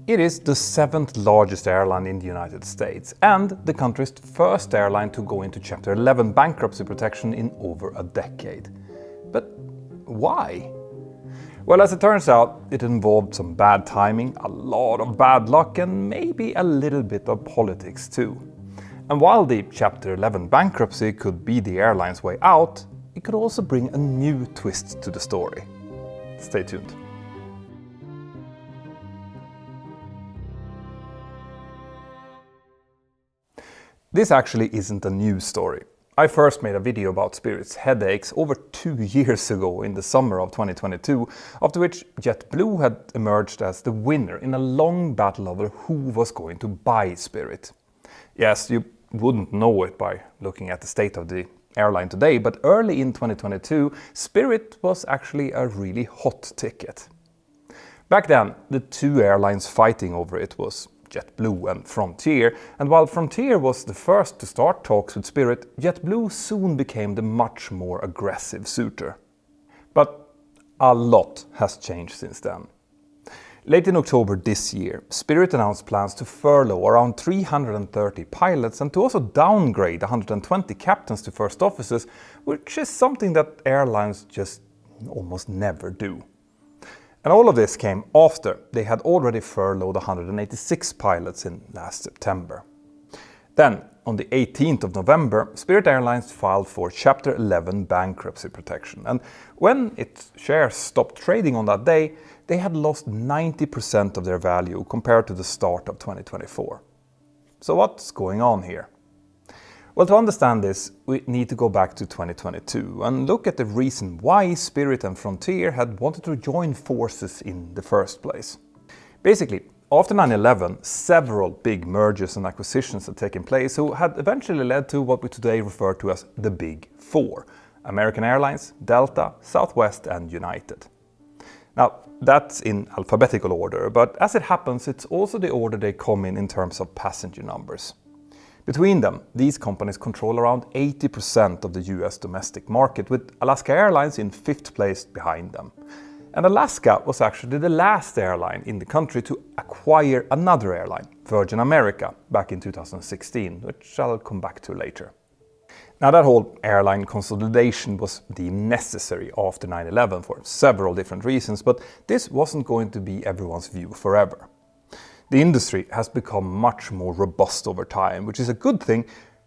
It is the 7th largest airline in the United States and the country's first airline to go into Chapter 11 bankruptcy protection in over a decade. But why? Well, as it turns out, it involved some bad timing, a lot of bad luck, and maybe a little bit of politics too. And while the Chapter 11 bankruptcy could be the airline's way out, it could also bring a new twist to the story. Stay tuned. This actually isn't a new story. I first made a video about Spirit's headaches over 2 years ago in the summer of 2022, after which JetBlue had emerged as the winner in a long battle over who was going to buy Spirit. Yes, you wouldn't know it by looking at the state of the airline today, but early in 2022, Spirit was actually a really hot ticket. Back then, the two airlines fighting over it was JetBlue and Frontier, and while Frontier was the first to start talks with Spirit, JetBlue soon became the much more aggressive suitor. But a lot has changed since then. Late in October this year, Spirit announced plans to furlough around 330 pilots and to also downgrade 120 captains to first officers, which is something that airlines just almost never do. And all of this came after they had already furloughed 186 pilots in last September. Then, on the 18th of November, Spirit Airlines filed for Chapter 11 bankruptcy protection. And when its shares stopped trading on that day, they had lost 90% of their value compared to the start of 2024. So what's going on here? Well, to understand this, we need to go back to 2022 and look at the reason why Spirit and Frontier had wanted to join forces in the first place. Basically, after 9/11, several big mergers and acquisitions had taken place who had eventually led to what we today refer to as the Big Four: American Airlines, Delta, Southwest and United. Now, that's in alphabetical order, but as it happens, it's also the order they come in terms of passenger numbers. Between them, these companies control around 80% of the US domestic market, with Alaska Airlines in 5th place behind them. And Alaska was actually the last airline in the country to acquire another airline, Virgin America, back in 2016, which I'll come back to later. Now, that whole airline consolidation was deemed necessary after 9/11 for several different reasons, but this wasn't going to be everyone's view forever. The industry has become much more robust over time, which is a good thing,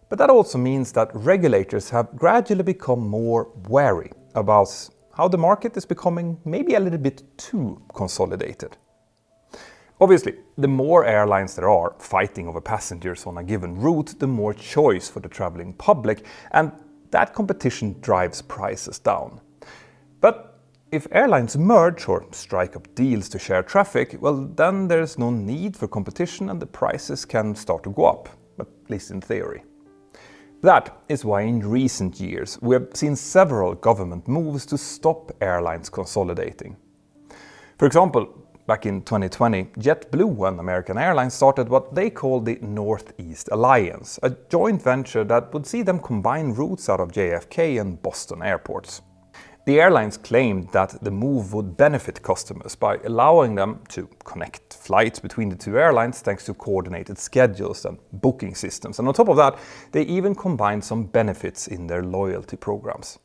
but that also means that regulators have gradually become more wary about how the market is becoming maybe a little bit too consolidated. Obviously, the more airlines there are fighting over passengers on a given route, the more choice for the traveling public, and that competition drives prices down. But if airlines merge or strike up deals to share traffic, well, then there's no need for competition and the prices can start to go up, at least in theory. That is why in recent years we have seen several government moves to stop airlines consolidating. For example, back in 2020, JetBlue and American Airlines started what they call the Northeast Alliance, a joint venture that would see them combine routes out of JFK and Boston airports. The airlines claimed that the move would benefit customers by allowing them to connect flights between the two airlines thanks to coordinated schedules and booking systems. And on top of that, they even combined some benefits in their loyalty programs.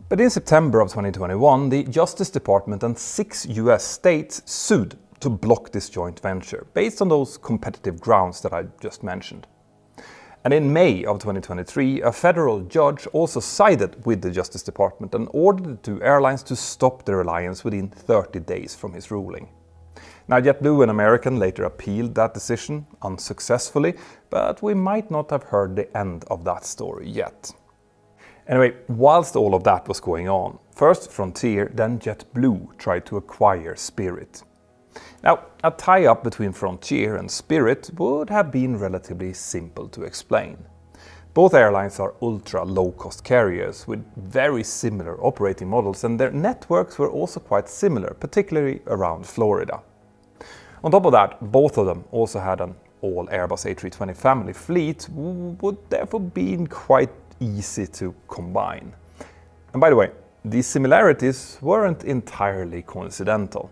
But in September of 2021, the Justice Department and 6 US states sued to block this joint venture based on those competitive grounds that I just mentioned. And in May of 2023, a federal judge also sided with the Justice Department and ordered the two airlines to stop their alliance within 30 days from his ruling. Now, JetBlue and American later appealed that decision unsuccessfully, but we might not have heard the end of that story yet. Anyway, whilst all of that was going on, first Frontier, then JetBlue tried to acquire Spirit. Now, a tie-up between Frontier and Spirit would have been relatively simple to explain. Both airlines are ultra-low-cost carriers with very similar operating models, and their networks were also quite similar, particularly around Florida. On top of that, both of them also had an all Airbus A320 family fleet, would therefore be quite easy to combine. And by the way, these similarities weren't entirely coincidental.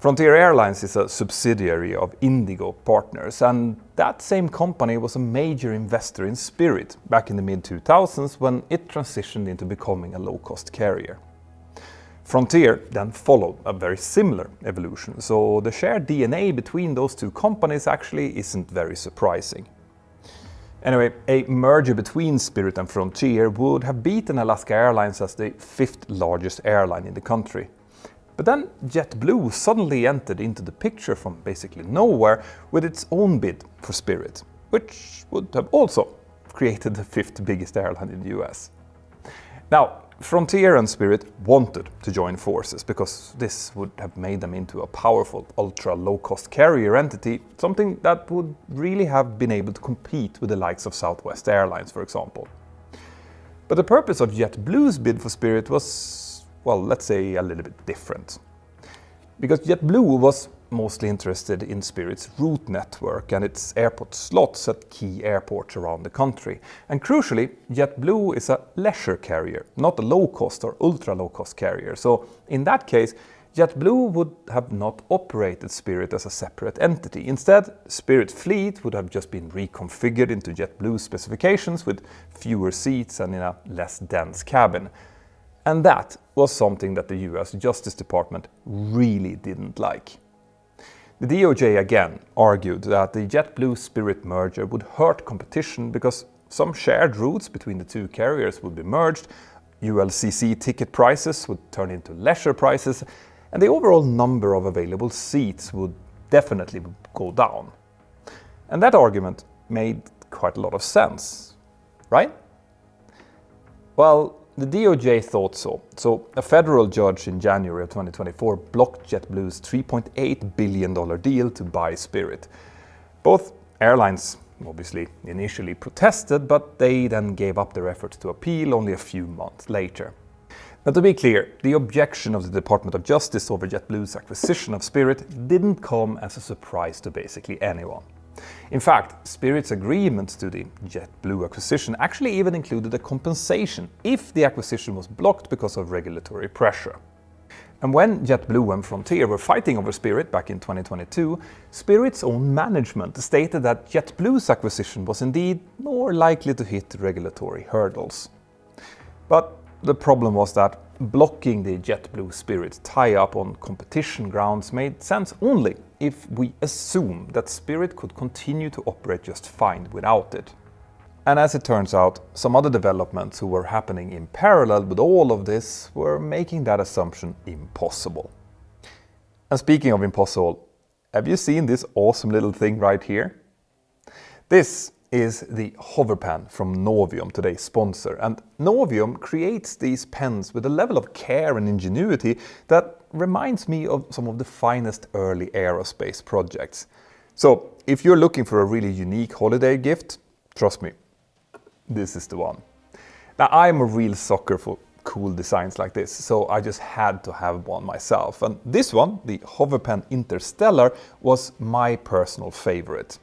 Frontier Airlines is a subsidiary of Indigo Partners, and that same company was a major investor in Spirit back in the mid-2000s when it transitioned into becoming a low-cost carrier. Frontier then followed a very similar evolution, so the shared DNA between those two companies actually isn't very surprising. Anyway, a merger between Spirit and Frontier would have beaten Alaska Airlines as the 5th largest airline in the country. But then JetBlue suddenly entered into the picture from basically nowhere with its own bid for Spirit, which would have also created the 5th biggest airline in the US. Now, Frontier and Spirit wanted to join forces because this would have made them into a powerful ultra-low-cost carrier entity, something that would really have been able to compete with the likes of Southwest Airlines, for example. But the purpose of JetBlue's bid for Spirit was, well, let's say a little bit different. Because JetBlue was mostly interested in Spirit's route network and its airport slots at key airports around the country. And crucially, JetBlue is a leisure carrier, not a low-cost or ultra-low-cost carrier. So in that case, JetBlue would have not operated Spirit as a separate entity. Instead, Spirit fleet would have just been reconfigured into JetBlue specifications with fewer seats and in a less dense cabin. And that was something that the US Justice Department really didn't like. The DOJ again argued that the JetBlue-Spirit merger would hurt competition because some shared routes between the two carriers would be merged, ULCC ticket prices would turn into leisure prices, and the overall number of available seats would definitely go down. And that argument made quite a lot of sense, right? Well, the DOJ thought so. So a federal judge in January of 2024 blocked JetBlue's $3.8 billion deal to buy Spirit. Both airlines obviously initially protested, but they then gave up their efforts to appeal only a few months later. Now, to be clear, the objection of the Department of Justice over JetBlue's acquisition of Spirit didn't come as a surprise to basically anyone. In fact, Spirit's agreement to the JetBlue acquisition actually even included a compensation if the acquisition was blocked because of regulatory pressure. And when JetBlue and Frontier were fighting over Spirit back in 2022, Spirit's own management stated that JetBlue's acquisition was indeed more likely to hit regulatory hurdles. But the problem was that blocking the JetBlue-Spirit tie-up on competition grounds made sense only if we assume that Spirit could continue to operate just fine without it. And as it turns out, some other developments who were happening in parallel with all of this were making that assumption impossible. And speaking of impossible, have you seen this awesome little thing right here? This is the hover pen from Novium, today's sponsor. And Novium creates these pens with a level of care and ingenuity that reminds me of some of the finest early aerospace projects. So if you're looking for a really unique holiday gift, trust me, this is the one. Now, I'm a real sucker for cool designs like this, so I just had to have one myself. And this one, the hover pen Interstellar, was my personal favorite.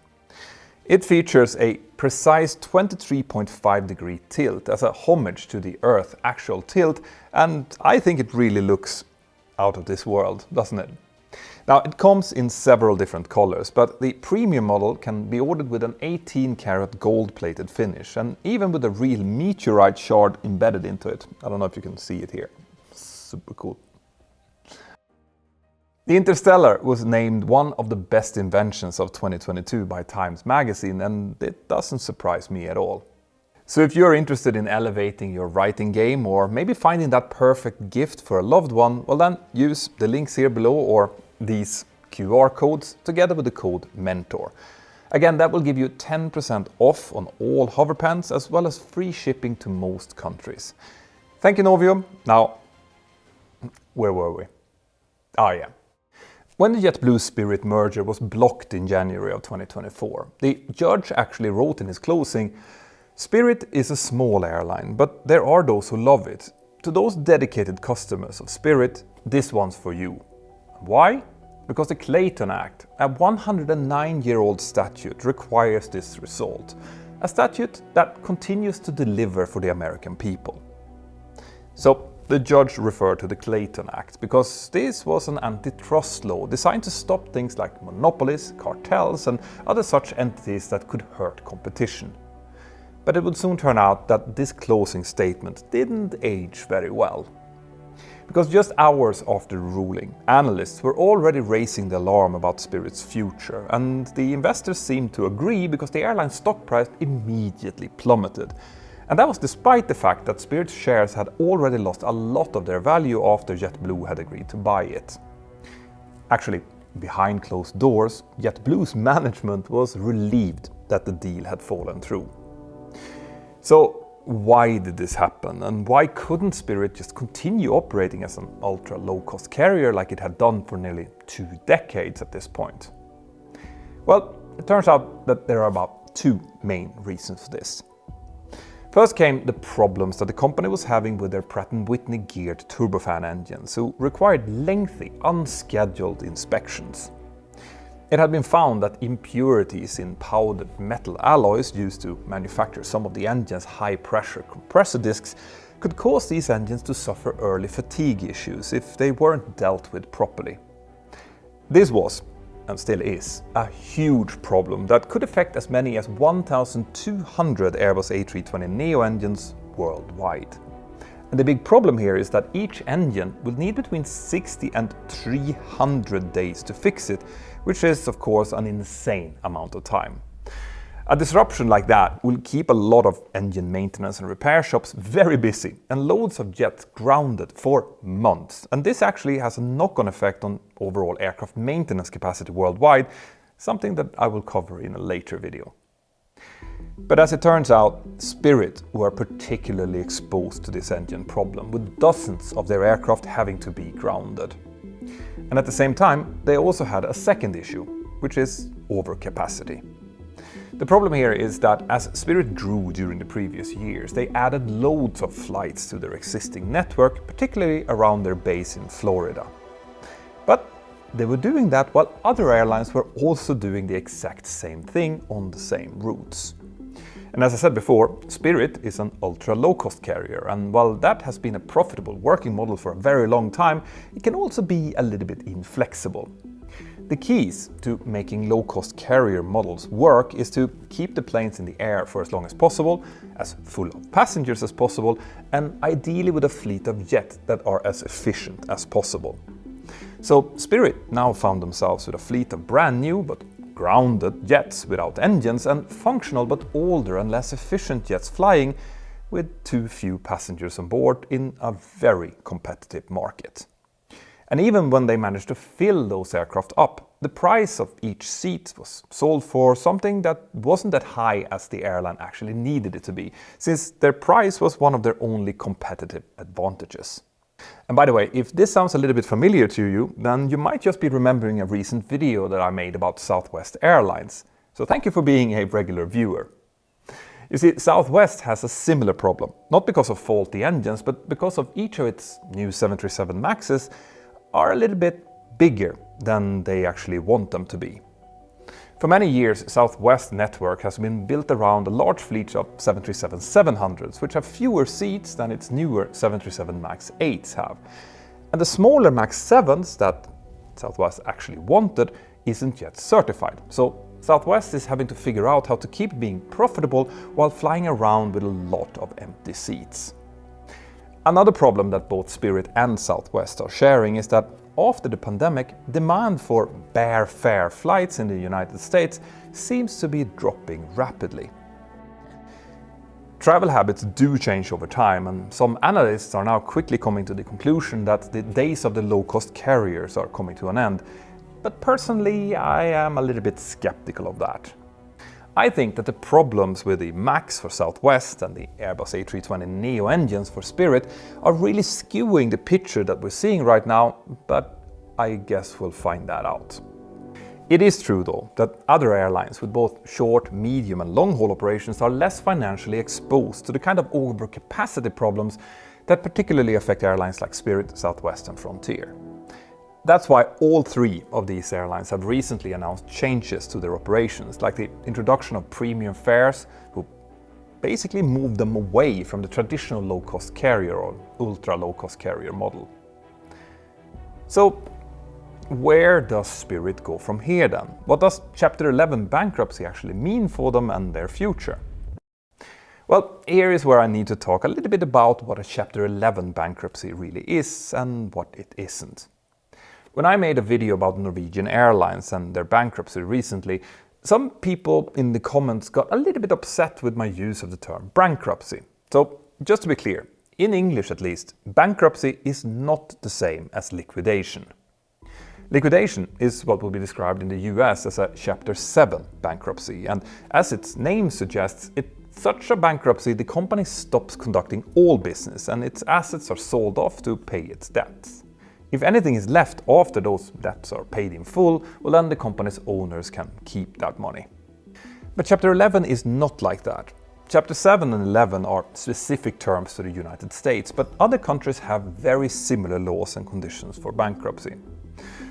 It features a precise 23.5 degree tilt as a homage to the Earth's actual tilt, and I think it really looks out of this world, doesn't it? Now, it comes in several different colors, but the premium model can be ordered with an 18-karat gold-plated finish, and even with a real meteorite shard embedded into it. I don't know if you can see it here. Super cool. The Interstellar was named one of the best inventions of 2022 by Times Magazine, and it doesn't surprise me at all. So if you're interested in elevating your writing game or maybe finding that perfect gift for a loved one, well then use the links here below or these QR codes together with the code Mentour. Again, that will give you 10% off on all hover pens as well as free shipping to most countries. Thank you, Novium. Now, where were we? Oh yeah. When the JetBlue-Spirit merger was blocked in January of 2024, the judge actually wrote in his closing, "Spirit is a small airline, but there are those who love it. To those dedicated customers of Spirit, this one's for you." Why? Because the Clayton Act, a 109-year-old statute, requires this result. A statute that continues to deliver for the American people. So, the judge referred to the Clayton Act because this was an antitrust law designed to stop things like monopolies, cartels, and other such entities that could hurt competition. But it would soon turn out that this closing statement didn't age very well. Because just hours after the ruling, analysts were already raising the alarm about Spirit's future, and the investors seemed to agree because the airline's stock price immediately plummeted. And that was despite the fact that Spirit's shares had already lost a lot of their value after JetBlue had agreed to buy it. Actually, behind closed doors, JetBlue's management was relieved that the deal had fallen through. So, why did this happen, and why couldn't Spirit just continue operating as an ultra low-cost carrier like it had done for nearly 2 decades at this point? Well, it turns out that there are about 2 main reasons for this. First came the problems that the company was having with their Pratt & Whitney geared turbofan engines, who required lengthy, unscheduled inspections. It had been found that impurities in powdered metal alloys used to manufacture some of the engine's high-pressure compressor discs could cause these engines to suffer early fatigue issues if they weren't dealt with properly. This was, and still is, a huge problem that could affect as many as 1,200 Airbus A320neo engines worldwide. And the big problem here is that each engine will need between 60 and 300 days to fix it, which is of course an insane amount of time. A disruption like that will keep a lot of engine maintenance and repair shops very busy and loads of jets grounded for months. And this actually has a knock-on effect on overall aircraft maintenance capacity worldwide, something that I will cover in a later video. But as it turns out, Spirit were particularly exposed to this engine problem, with dozens of their aircraft having to be grounded. And at the same time, they also had a second issue, which is overcapacity. The problem here is that as Spirit grew during the previous years, they added loads of flights to their existing network, particularly around their base in Florida. But they were doing that while other airlines were also doing the exact same thing on the same routes. And as I said before, Spirit is an ultra low-cost carrier, and while that has been a profitable working model for a very long time, it can also be a little bit inflexible. The keys to making low-cost carrier models work is to keep the planes in the air for as long as possible, as full of passengers as possible, and ideally with a fleet of jets that are as efficient as possible. So Spirit now found themselves with a fleet of brand new but grounded jets without engines and functional but older and less efficient jets flying with too few passengers on board in a very competitive market. And even when they managed to fill those aircraft up, the price of each seat was sold for something that wasn't that high as the airline actually needed it to be, since their price was one of their only competitive advantages. And by the way, if this sounds a little bit familiar to you, then you might just be remembering a recent video that I made about Southwest Airlines. So thank you for being a regular viewer. You see, Southwest has a similar problem, not because of faulty engines, but because of each of its new 737 MAXs are a little bit bigger than they actually want them to be. For many years, Southwest network has been built around a large fleet of 737-700s, which have fewer seats than its newer 737 MAX 8s have. And the smaller MAX 7s that Southwest actually wanted isn't yet certified. So Southwest is having to figure out how to keep being profitable while flying around with a lot of empty seats. Another problem that both Spirit and Southwest are sharing is that after the pandemic, demand for bare fare flights in the United States seems to be dropping rapidly. Travel habits do change over time, and some analysts are now quickly coming to the conclusion that the days of the low-cost carriers are coming to an end. But personally, I am a little bit skeptical of that. I think that the problems with the MAX for Southwest and the Airbus A320neo engines for Spirit are really skewing the picture that we're seeing right now, but I guess we'll find that out. It is true though that other airlines with both short, medium and long-haul operations are less financially exposed to the kind of overcapacity problems that particularly affect airlines like Spirit, Southwest and Frontier. That's why all 3 of these airlines have recently announced changes to their operations, like the introduction of premium fares, who basically moved them away from the traditional low-cost carrier or ultra-low-cost carrier model. So, where does Spirit go from here then? What does Chapter 11 bankruptcy actually mean for them and their future? Well, here is where I need to talk a little bit about what a Chapter 11 bankruptcy really is and what it isn't. When I made a video about Norwegian Airlines and their bankruptcy recently, some people in the comments got a little bit upset with my use of the term bankruptcy. So, just to be clear, in English at least, bankruptcy is not the same as liquidation. Liquidation is what will be described in the US as a Chapter 7 bankruptcy, and as its name suggests, in such a bankruptcy the company stops conducting all business and its assets are sold off to pay its debts. If anything is left after those debts are paid in full, well then the company's owners can keep that money. But Chapter 11 is not like that. Chapter 7 and 11 are specific terms to the United States, but other countries have very similar laws and conditions for bankruptcy.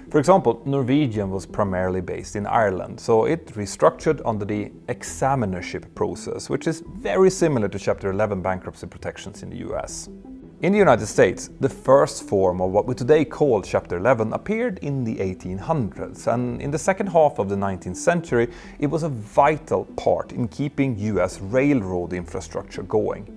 For example, Norwegian was primarily based in Ireland, so it restructured under the examinership process, which is very similar to Chapter 11 bankruptcy protections in the US. In the United States, the first form of what we today call Chapter 11 appeared in the 1800s, and in the second half of the 19th century, it was a vital part in keeping US railroad infrastructure going.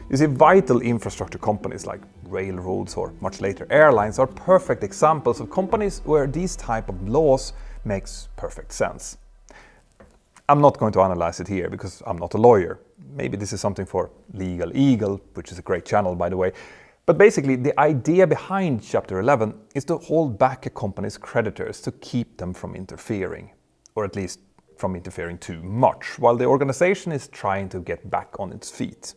You see, vital infrastructure companies like railroads or much later airlines are perfect examples of companies where these type of laws makes perfect sense. I'm not going to analyze it here because I'm not a lawyer. Maybe this is something for Legal Eagle, which is a great channel by the way. But basically the idea behind Chapter 11 is to hold back a company's creditors to keep them from interfering, or at least from interfering too much, while the organization is trying to get back on its feet.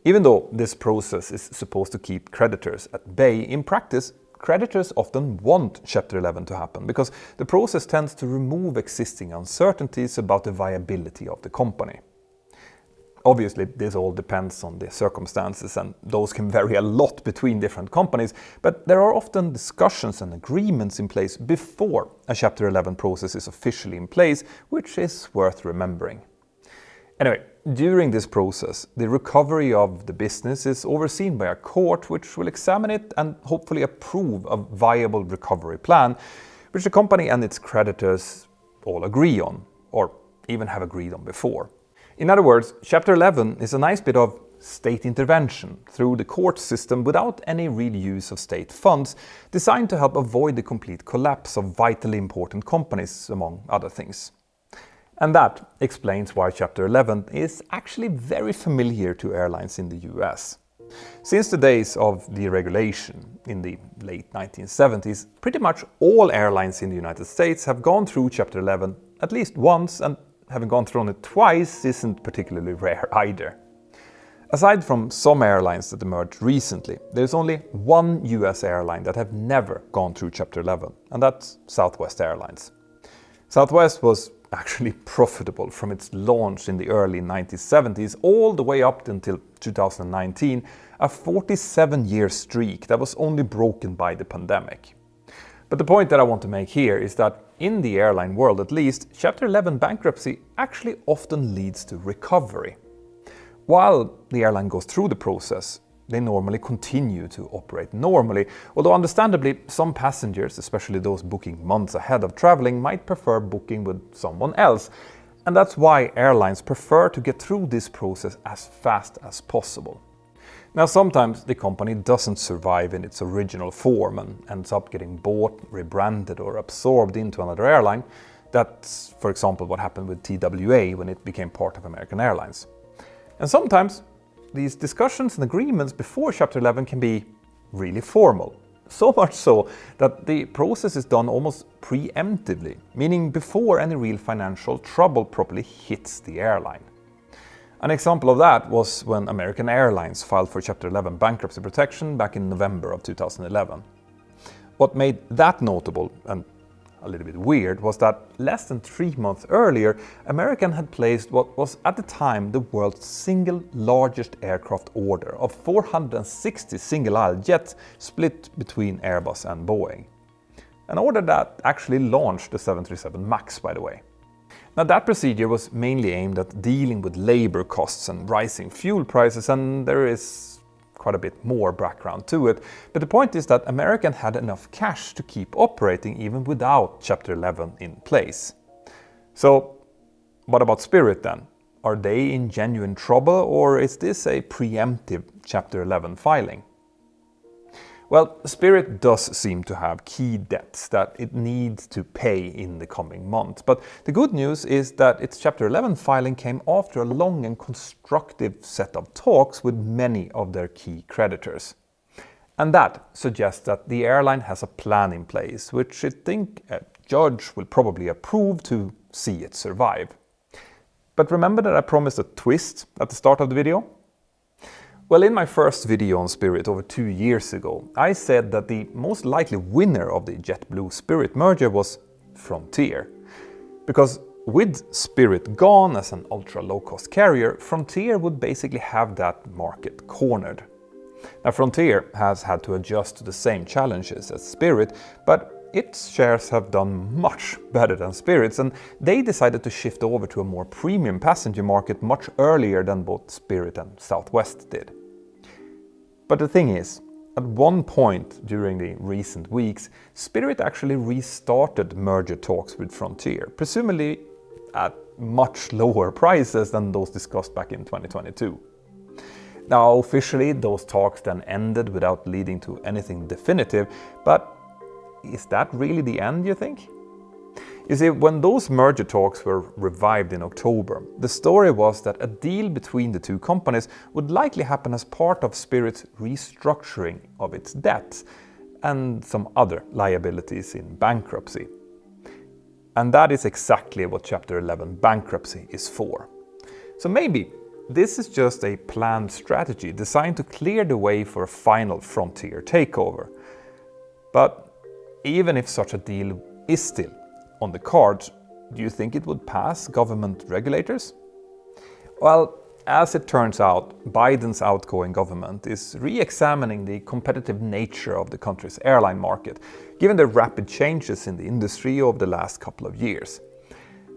Even though this process is supposed to keep creditors at bay, in practice, creditors often want Chapter 11 to happen because the process tends to remove existing uncertainties about the viability of the company. Obviously, this all depends on the circumstances and those can vary a lot between different companies, but there are often discussions and agreements in place before a Chapter 11 process is officially in place, which is worth remembering. Anyway, during this process, the recovery of the business is overseen by a court which will examine it and hopefully approve a viable recovery plan, which the company and its creditors all agree on, or even have agreed on before. In other words, Chapter 11 is a nice bit of state intervention through the court system without any real use of state funds, designed to help avoid the complete collapse of vitally important companies, among other things. And that explains why Chapter 11 is actually very familiar to airlines in the US. Since the days of deregulation in the late 1970s, pretty much all airlines in the United States have gone through Chapter 11 at least once, and having gone through it twice isn't particularly rare either. Aside from some airlines that emerged recently, there's only one US airline that have never gone through Chapter 11, and that's Southwest Airlines. Southwest was actually profitable from its launch in the early 1970s all the way up until 2019, a 47-year streak that was only broken by the pandemic. But the point that I want to make here is that in the airline world at least, Chapter 11 bankruptcy actually often leads to recovery. While the airline goes through the process, they normally continue to operate normally, although understandably some passengers, especially those booking months ahead of traveling, might prefer booking with someone else, and that's why airlines prefer to get through this process as fast as possible. Now sometimes the company doesn't survive in its original form and ends up getting bought, rebranded or absorbed into another airline. That's, for example, what happened with TWA when it became part of American Airlines. And sometimes these discussions and agreements before Chapter 11 can be really formal. So much so that the process is done almost preemptively, meaning before any real financial trouble properly hits the airline. An example of that was when American Airlines filed for Chapter 11 bankruptcy protection back in November of 2011. What made that notable and a little bit weird was that less than 3 months earlier, American had placed what was at the time the world's single largest aircraft order of 460 single-aisle jets split between Airbus and Boeing. An order that actually launched the 737 MAX, by the way. Now that procedure was mainly aimed at dealing with labor costs and rising fuel prices, and there is quite a bit more background to it. But the point is that American had enough cash to keep operating even without Chapter 11 in place. So what about Spirit then? Are they in genuine trouble, or is this a preemptive Chapter 11 filing? Well, Spirit does seem to have key debts that it needs to pay in the coming months. But the good news is that its Chapter 11 filing came after a long and constructive set of talks with many of their key creditors. And that suggests that the airline has a plan in place, which I think a judge will probably approve to see it survive. But remember that I promised a twist at the start of the video? Well, in my first video on Spirit over 2 years ago, I said that the most likely winner of the JetBlue-Spirit merger was Frontier. Because with Spirit gone as an ultra-low-cost carrier, Frontier would basically have that market cornered. Now, Frontier has had to adjust to the same challenges as Spirit, but its shares have done much better than Spirit's, and they decided to shift over to a more premium passenger market much earlier than both Spirit and Southwest did. But the thing is, at one point during the recent weeks, Spirit actually restarted merger talks with Frontier, presumably at much lower prices than those discussed back in 2022. Now, officially, those talks then ended without leading to anything definitive, but is that really the end, you think? You see, when those merger talks were revived in October, the story was that a deal between the two companies would likely happen as part of Spirit's restructuring of its debts and some other liabilities in bankruptcy. And that is exactly what Chapter 11 bankruptcy is for. So maybe this is just a planned strategy designed to clear the way for a final Frontier takeover. But even if such a deal is still on the cards, do you think it would pass government regulators? Well, as it turns out, Biden's outgoing government is re-examining the competitive nature of the country's airline market, given the rapid changes in the industry over the last couple of years.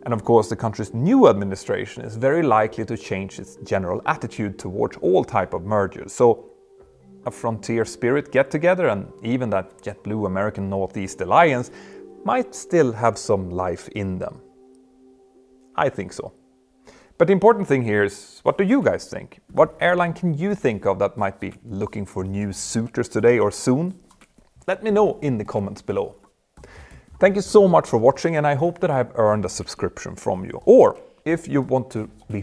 And of course, the country's new administration is very likely to change its general attitude towards all type of mergers. So a Frontier Spirit get-together and even that JetBlue American Northeast Alliance might still have some life in them. I think so. But the important thing here is, what do you guys think? What airline can you think of that might be looking for new suitors today or soon? Let me know in the comments below. Thank you so much for watching, and I hope that I've earned a subscription from you. Or if you want to be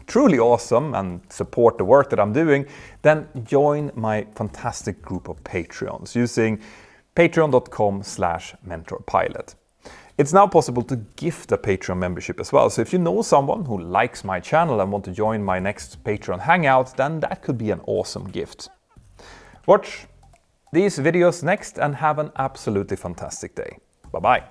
truly awesome and support the work that I'm doing, then join my fantastic group of Patreons using patreon.com/mentorpilot. It's now possible to gift a Patreon membership as well, so if you know someone who likes my channel and want to join my next Patreon hangout, then that could be an awesome gift. Watch these videos next and have an absolutely fantastic day. Bye-bye.